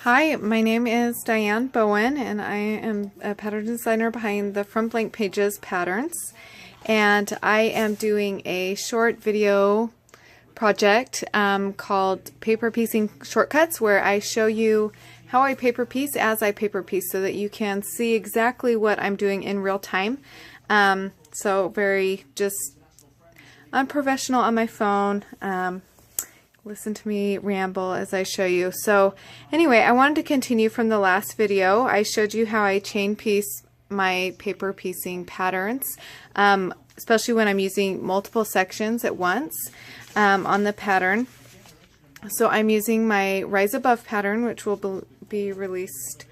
Hi, my name is Diane Bowen, and I am a pattern designer behind the From Blank Pages patterns. And I am doing a short video project called Paper Piecing Shortcuts, where I show you how I paper piece as I paper piece so that you can see exactly what I'm doing in real time. So very just unprofessional on my phone. Listen to me ramble as I show you. So anyway, I wanted to continue from the last video. I showed you how I chain piece my paper piecing patterns, especially when I'm using multiple sections at once on the pattern. So I'm using my Rise Above pattern, which will be released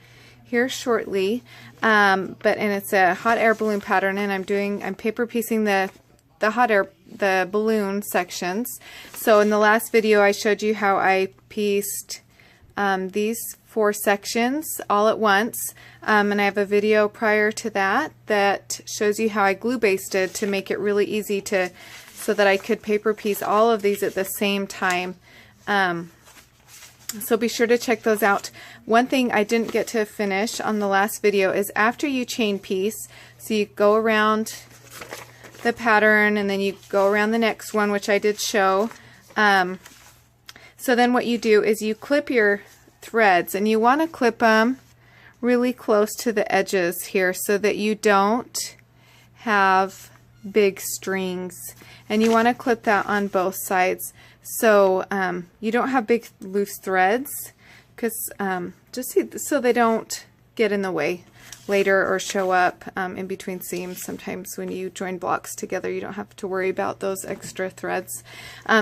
here shortly, and it's a hot air balloon pattern, and I'm paper piecing the balloon sections. So in the last video I showed you how I pieced these 4 sections all at once, and I have a video prior to that shows you how I glue basted to make it really easy so that I could paper piece all of these at the same time. So be sure to check those out. One thing I didn't get to finish on the last video is after you chain piece, so you go around the pattern and then you go around the next one, which I did show. So then what you do is you clip your threads, and you want to clip them really close to the edges here so that you don't have big strings, and you want to clip that on both sides so you don't have big loose threads, because just so they don't get in the way later or show up in between seams. Sometimes when you join blocks together, you don't have to worry about those extra threads.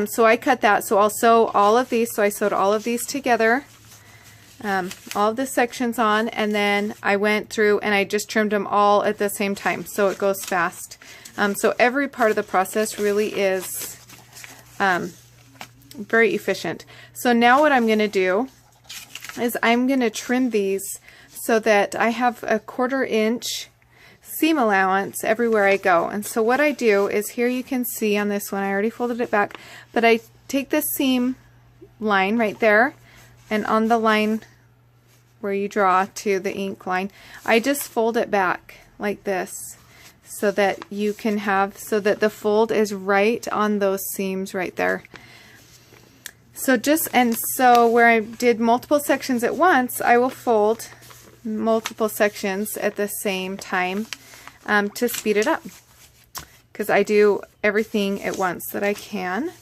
So I cut that. So I'll sew all of these. So I sewed all of these together, all of the sections on, and then I went through and I just trimmed them all at the same time, so it goes fast. So every part of the process really is very efficient. So now what I'm going to do is I'm going to trim these so that I have a 1/4 inch seam allowance everywhere I go. And so what I do is, here you can see on this one, I already folded it back, but I take the seam line right there, and on the line where you draw to the ink line, I just fold it back like this so that you can have, so that the fold is right on those seams right there. So where I did multiple sections at once, I will fold multiple sections at the same time to speed it up, because I do everything at once that I can.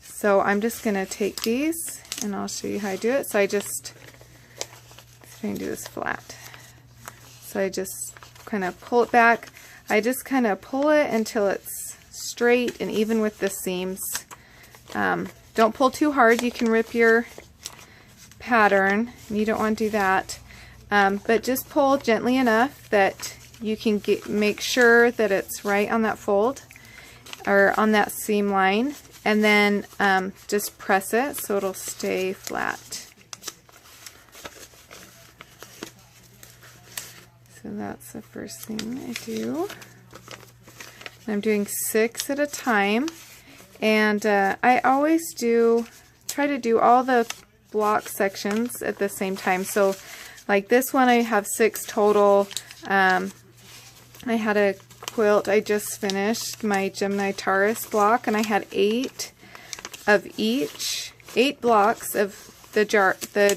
So I'm just going to take these and I'll show you how I do it. So I just try and do this flat. So I just kind of pull it back. I just kind of pull it until it's straight and even with the seams. Don't pull too hard. You can rip your pattern, and you don't want to do that. But just pull gently enough that you can make sure that it's right on that fold or on that seam line, and then just press it so it'll stay flat. So that's the first thing I do. I'm doing 6 at a time, and I always try to do all the block sections at the same time. So like this one, I have 6 total. I had a quilt I just finished, my Gemini Taurus block, and I had 8 of each, 8 blocks of the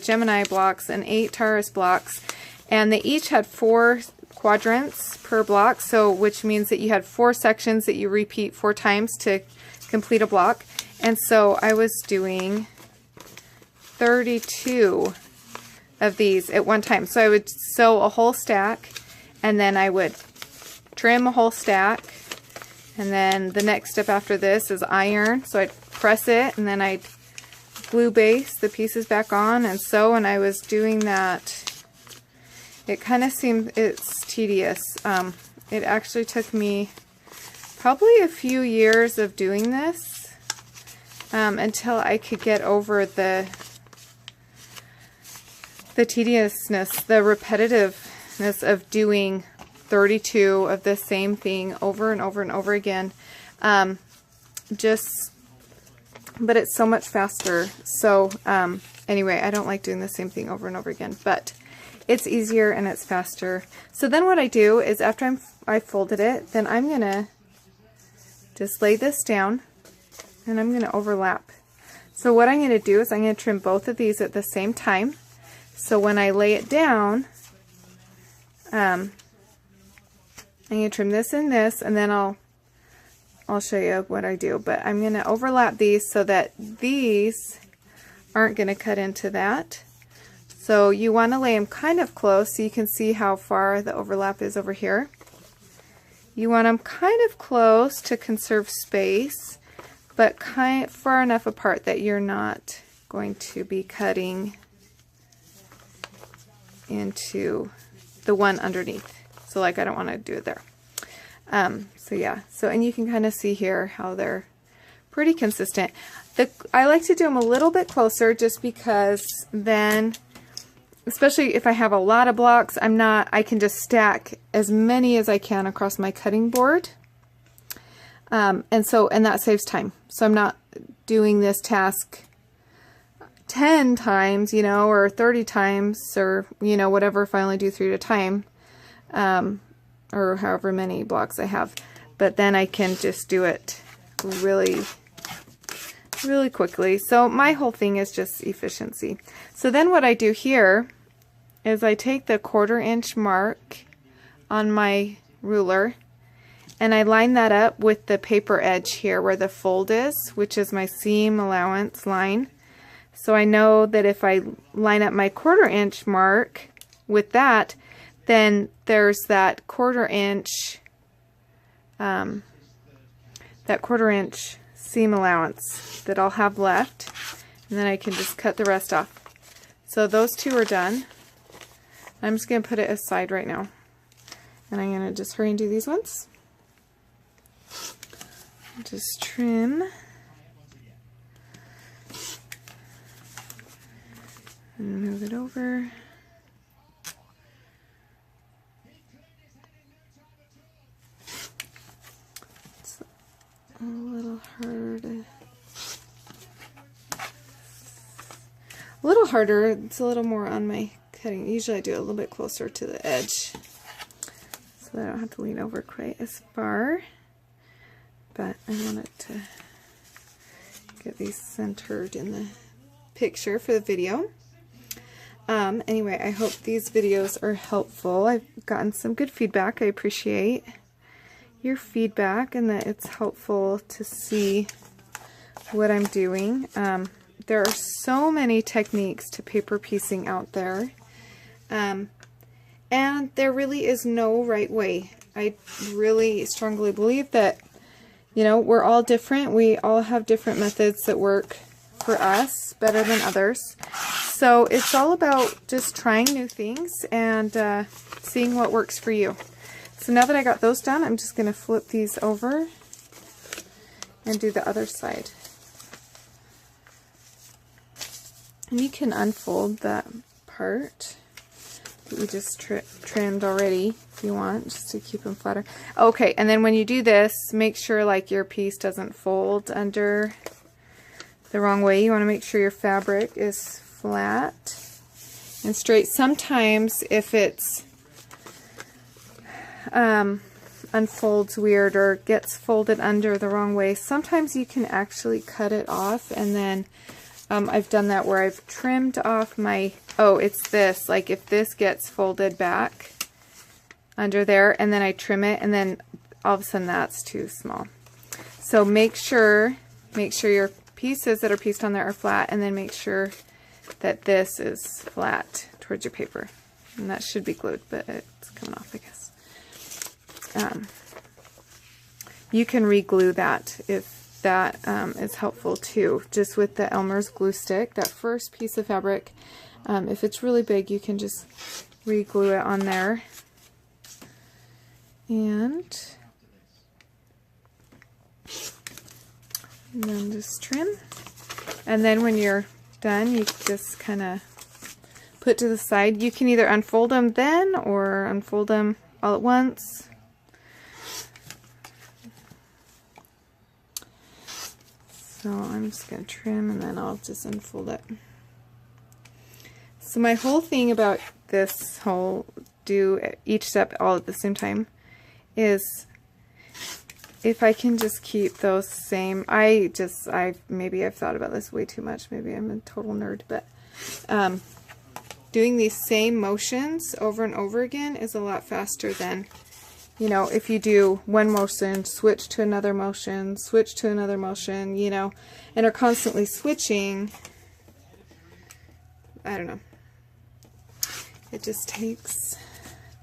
Gemini blocks and 8 Taurus blocks, and they each had 4 quadrants per block, so which means that you had 4 sections that you repeat 4 times to complete a block. And so I was doing 32 of these at one time. So I would sew a whole stack, and then I would trim a whole stack, and then the next step after this is iron. So I'd press it, and then I'd glue baste the pieces back on and sew, and I was doing that. It kind of seemed it's tedious. It actually took me probably a few years of doing this until I could get over the tediousness, the repetitiveness of doing 32 of the same thing over and over and over again. But it's so much faster. So Anyway, I don't like doing the same thing over and over again, but it's easier and it's faster. So then what I do is after I folded it, then I'm going to just lay this down and I'm going to overlap. So what I'm going to do is I'm going to trim both of these at the same time. So when I lay it down, I'm going to trim this and this, and then I'll show you what I do. But I'm going to overlap these so that these aren't going to cut into that. So you want to lay them kind of close so you can see how far the overlap is over here. You want them kind of close to conserve space, but kind of far enough apart that you're not going to be cutting into the one underneath. So like I don't want to do it there. So yeah, and you can kind of see here how they're pretty consistent. I like to do them a little bit closer just because then, especially if I have a lot of blocks, I can just stack as many as I can across my cutting board. And that saves time. So I'm not doing this task 10 times, you know, or 30 times, or, you know, whatever, if I only do 3 at a time, or however many blocks I have. But then I can just do it really quickly. So my whole thing is just efficiency. So then what I do here is I take the 1/4 inch mark on my ruler and I line that up with the paper edge here where the fold is, which is my seam allowance line. So I know that if I line up my 1/4 inch mark with that, then there's that 1/4 inch seam allowance that I'll have left, and then I can just cut the rest off. So those two are done. I'm just going to put it aside right now, and I'm going to just hurry and do these ones. Just trim and move it over. It's a little harder. It's a little more on my cutting. Usually I do it a little bit closer to the edge so that I don't have to lean over quite as far. But I wanted to get these centered in the picture for the video. Anyway, I hope these videos are helpful. I've gotten some good feedback. I appreciate your feedback and that it's helpful to see what I'm doing. There are so many techniques to paper piecing out there, and there really is no right way. I really strongly believe that, you know, we're all different. We all have different methods that work for us better than others. So it's all about just trying new things and seeing what works for you. So now that I got those done, I'm just going to flip these over and do the other side. And you can unfold that part that you just trimmed already if you want, just to keep them flatter. Okay, and then when you do this, make sure like your piece doesn't fold under the wrong way. You want to make sure your fabric is flat and straight. Sometimes if it's unfolds weird or gets folded under the wrong way, sometimes you can actually cut it off, and then I've done that where I've trimmed off my, it's this, like if this gets folded back under there and then I trim it, and then all of a sudden that's too small. So make sure your pieces that are pieced on there are flat, and then make sure that this is flat towards your paper. And that should be glued, but it's coming off, I guess. You can re-glue that if that is helpful too, just with the Elmer's glue stick. That first piece of fabric, if it's really big, you can just re-glue it on there. And then just trim. And then when you're done, you just kind of put to the side. You can either unfold them then or unfold them all at once. So I'm just going to trim and then I'll just unfold it. So my whole thing about this whole do each step all at the same time is if I can just keep those same, maybe I've thought about this way too much. Maybe I'm a total nerd, but doing these same motions over and over again is a lot faster than, you know, if you do one motion, switch to another motion, switch to another motion, you know, and are constantly switching. I don't know. It just takes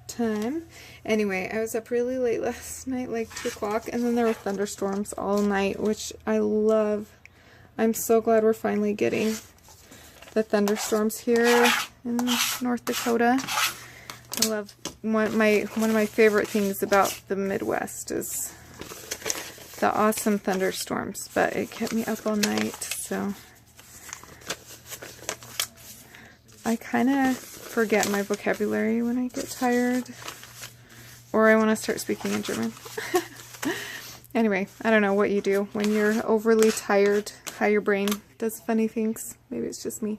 time. Anyway, I was up really late last night, like 2 o'clock, and then there were thunderstorms all night, which I love. I'm so glad we're finally getting the thunderstorms here in North Dakota. I love one of my favorite things about the Midwest is the awesome thunderstorms, but it kept me up all night, so I kind of forget my vocabulary when I get tired, or I want to start speaking in German. Anyway, I don't know what you do when you're overly tired, how your brain does funny things. Maybe it's just me.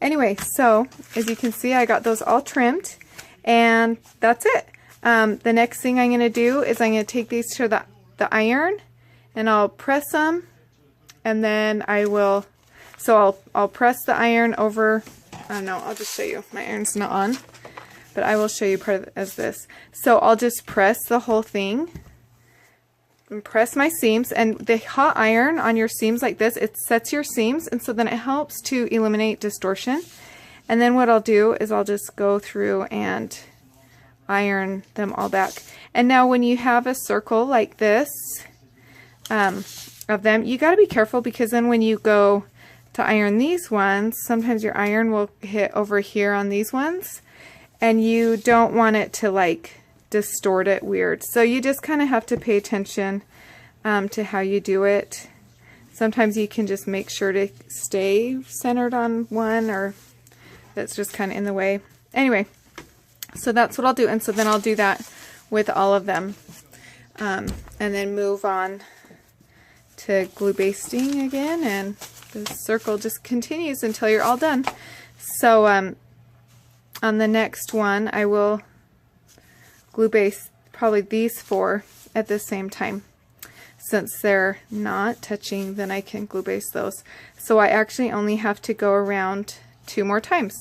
Anyway, so as you can see, I got those all trimmed, and that's it. The next thing I'm going to do is I'm going to take these to the iron, and I'll press them, and then I will, so I'll press the iron over. I don't know, I'll just show you. My iron's not on, but I will show you part of it as this. So I'll just press the whole thing and press my seams, and the hot iron on your seams like this, it sets your seams, and so then it helps to eliminate distortion. And then what I'll do is I'll just go through and iron them all back. And now when you have a circle like this of them, you got to be careful, because then when you go to iron these ones, sometimes your iron will hit over here on these ones, and you don't want it to like distort it weird. So you just kind of have to pay attention to how you do it. Sometimes you can just make sure to stay centered on one, or that's just kind of in the way. Anyway, so that's what I'll do, and so then I'll do that with all of them, and then move on to glue basting again, and the circle just continues until you're all done. So on the next one, I will glue baste probably these 4 at the same time. Since they're not touching, then I can glue baste those. So I actually only have to go around 2 more times.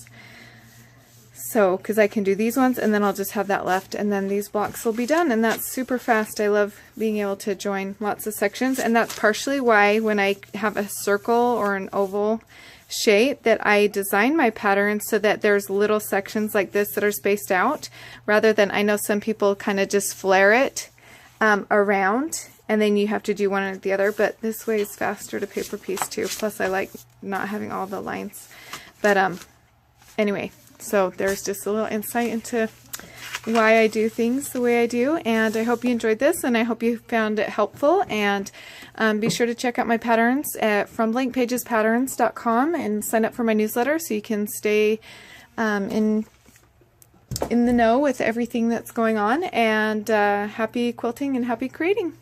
So, because I can do these ones, and then I'll just have that left, and then these blocks will be done, and that's super fast. I love being able to join lots of sections, and that's partially why when I have a circle or an oval shape that I design my pattern so that there's little sections like this that are spaced out, rather than, I know some people kind of just flare it around, and then you have to do one or the other, but this way is faster to paper piece too. Plus I like not having all the lines. But anyway, so there's just a little insight into why I do things the way I do, and I hope you enjoyed this, and I hope you found it helpful. And be sure to check out my patterns at FromBlankPagesPatterns.com and sign up for my newsletter so you can stay in the know with everything that's going on. And happy quilting and happy creating!